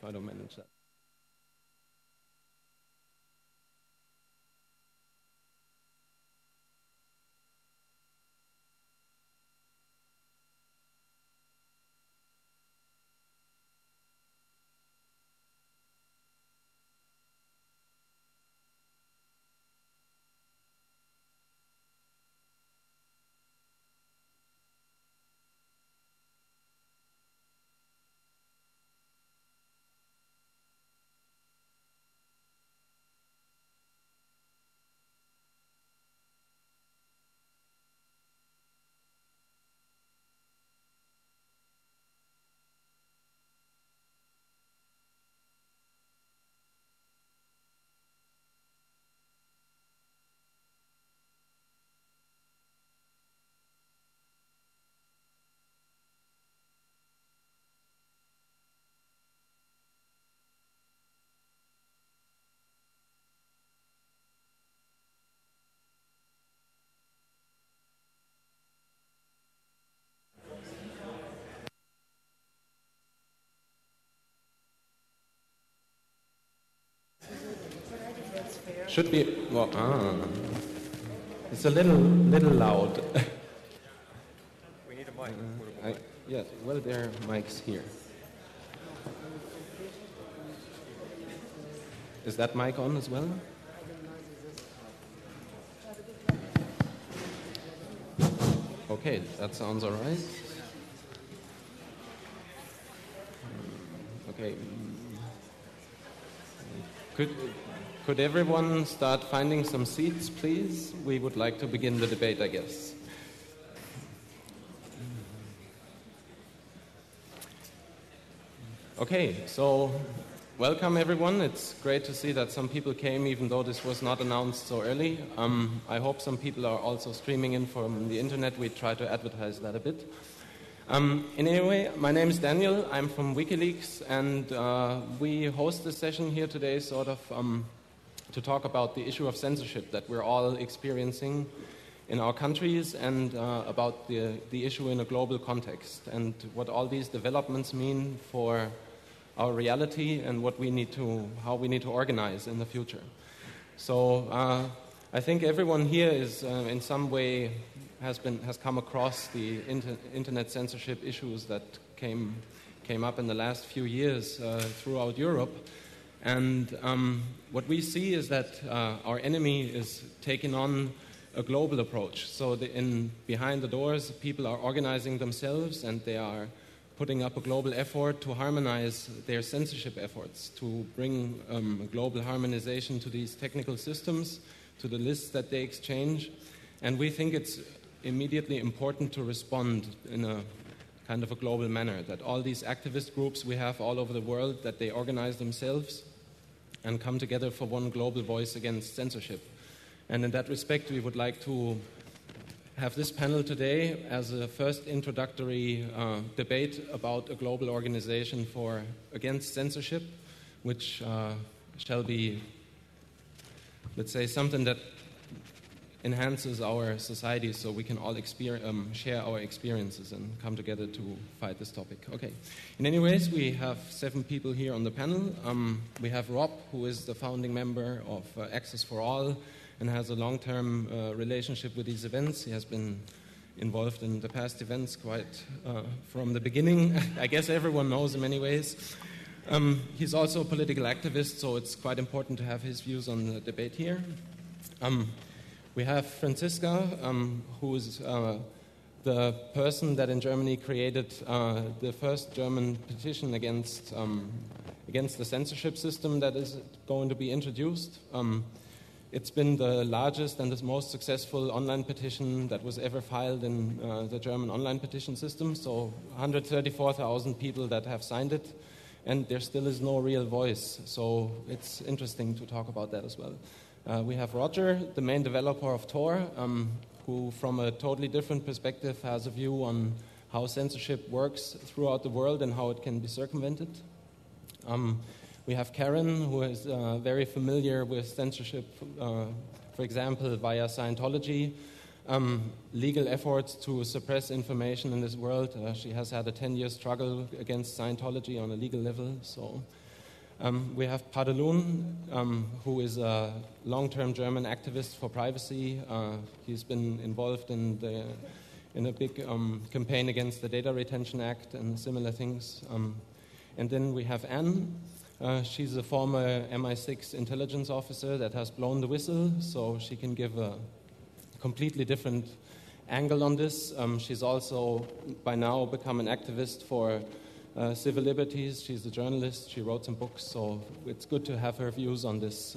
I don't manage that. Should be, well, it's a little loud. We need a mic. Yes, well, there are mics here. Is that mic on as well? Okay, that sounds all right. Okay. Could everyone start finding some seats, please? We would like to begin the debate, I guess. Okay, so welcome everyone. It's great to see that some people came even though this was not announced so early. I hope some people are also streaming in from the internet. We try to advertise that a bit. Anyway, my name is Daniel. I'm from Wikileaks, and we host this session here today sort of to talk about the issue of censorship that we're all experiencing in our countries, and about the issue in a global context, and what all these developments mean for our reality and how we need to organize in the future. So I think everyone here is in some way has come across the internet censorship issues that came up in the last few years throughout Europe. And what we see is that our enemy is taking on a global approach. So behind the doors, people are organizing themselves, and they are putting up a global effort to harmonize their censorship efforts, to bring global harmonization to these technical systems, to the lists that they exchange. And we think it's immediately important to respond in a kind of a global manner, that all these activist groups we have all over the world, that they organize themselves and come together for one global voice against censorship. And in that respect, we would like to have this panel today as a first introductory debate about a global organization against censorship, which shall be, let's say, something that enhances our society, so we can all share our experiences and come together to fight this topic. Okay. In any ways, we have 7 people here on the panel. We have Rob, who is the founding member of Access for All and has a long-term relationship with these events. He has been involved in the past events quite from the beginning. I guess everyone knows him anyways. He's also a political activist, so it's quite important to have his views on the debate here. We have Franziska, who is the person that in Germany created the first German petition against the censorship system that is going to be introduced. It's been the largest and the most successful online petition that was ever filed in the German online petition system, so 134,000 people that have signed it, and there still is no real voice, so it's interesting to talk about that as well. We have Roger, the main developer of Tor, who from a totally different perspective has a view on how censorship works throughout the world and how it can be circumvented. We have Karen, who is very familiar with censorship, for example, via Scientology, legal efforts to suppress information in this world. She has had a 10-year struggle against Scientology on a legal level. So We have Padelun, who is a long-term German activist for privacy. He's been involved in a big campaign against the Data Retention Act and similar things. And then we have Anne. She's a former MI6 intelligence officer that has blown the whistle, so she can give a completely different angle on this. She's also, by now, become an activist for civil liberties. She's a journalist. She wrote some books, so it's good to have her views on this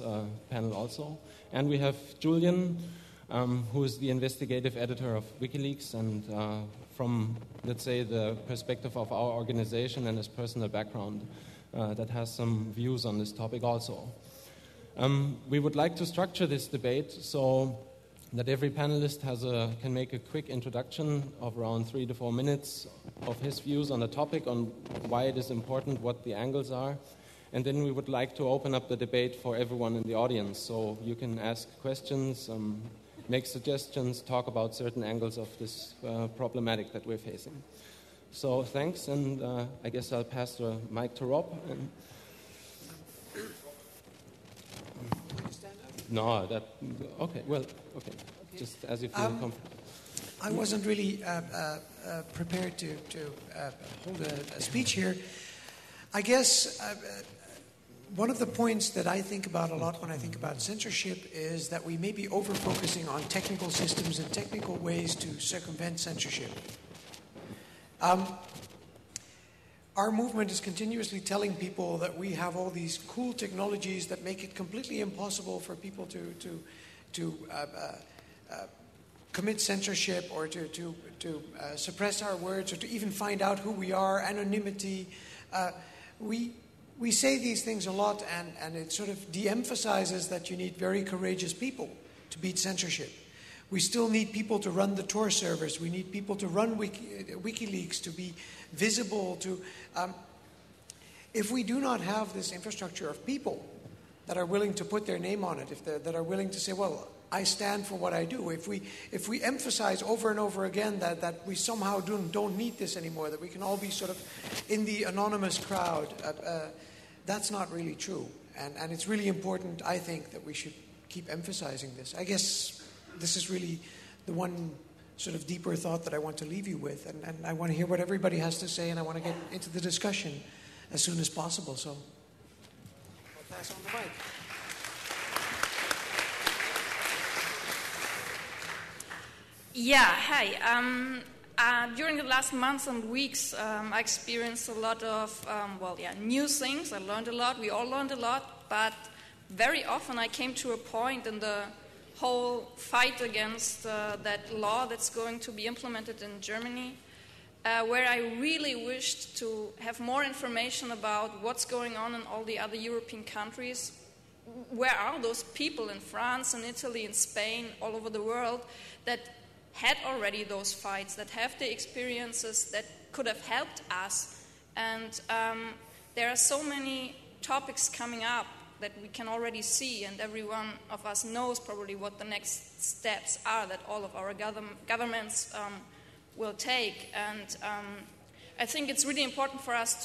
panel also. And we have Julian, who is the investigative editor of Wikileaks, and from, let's say, the perspective of our organization and his personal background, that has some views on this topic also. We would like to structure this debate so that every panelist can make a quick introduction of around 3 to 4 minutes of his views on the topic, on why it is important, what the angles are. And then we would like to open up the debate for everyone in the audience. So you can ask questions, make suggestions, talk about certain angles of this problematic that we're facing. So thanks, and I guess I'll pass the mic to Rob. No, okay, well, okay. Just as you feel comfortable. I wasn't really prepared to hold a speech here. I guess one of the points that I think about a lot when I think about censorship is that we may be over-focusing on technical systems and technical ways to circumvent censorship. Our movement is continuously telling people that we have all these cool technologies that make it completely impossible for people to commit censorship or to suppress our words or to even find out who we are, anonymity. We say these things a lot, and it sort of de-emphasizes that you need very courageous people to beat censorship. We still need people to run the Tor servers. We need people to run Wikileaks, to be visible. If we do not have this infrastructure of people that are willing to put their name on it, that are willing to say, well, I stand for what I do. If we emphasize over and over again that we somehow don't need this anymore, that we can all be sort of in the anonymous crowd, that's not really true. And it's really important, I think, that we should keep emphasizing this. I guess this is really the one sort of deeper thought that I want to leave you with. And I want to hear what everybody has to say, and I want to get into the discussion as soon as possible. So I'll pass on the mic. Yeah, hi. During the last months and weeks, I experienced a lot of, new things. I learned a lot. We all learned a lot. But very often I came to a point in the whole fight against that law that's going to be implemented in Germany, where I really wished to have more information about what's going on in all the other European countries. Where are those people in France and Italy and Spain, all over the world, that had already those fights, that have the experiences that could have helped us? And there are so many topics coming up that we can already see, and every one of us knows probably what the next steps are that all of our governments will take. And I think it's really important for us to